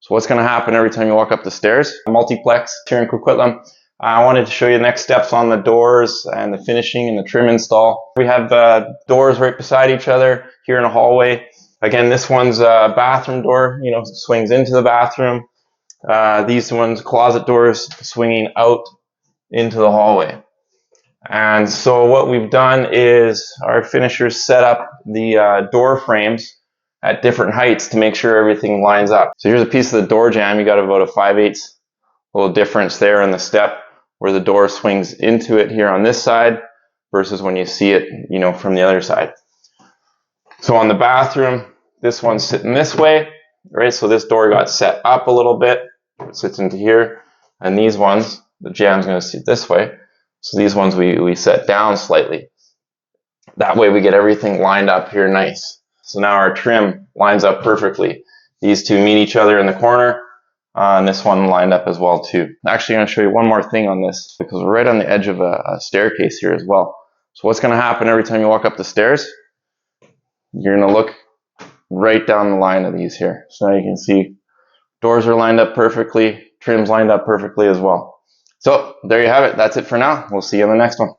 So what's going to happen every time you walk up the stairs? Multiplex here in Coquitlam. I wanted to show you the next steps on the doors and the finishing and the trim install. We have doors right beside each other here in a hallway. Again, this one's a bathroom door, swings into the bathroom. These ones, closet doors, swinging out into the hallway. And so what we've done is our finishers set up the door frames at different heights to make sure everything lines up. So here's a piece of the door jamb. You got about a 5/8 little difference there in the step where the door swings into it here on this side versus when you see it, from the other side. So on the bathroom, this one's sitting this way, right? So this door got set up a little bit. It sits into here. And these ones, the jamb's going to sit this way. So these ones we set down slightly. That way we get everything lined up here nice. So now our trim lines up perfectly. These two meet each other in the corner, and this one lined up as well too. Actually, I'm going to show you one more thing on this because we're right on the edge of a staircase here as well. So what's going to happen every time you walk up the stairs? You're going to look right down the line of these here. So now you can see doors are lined up perfectly, trim's lined up perfectly as well. So there you have it. That's it for now. We'll see you on the next one.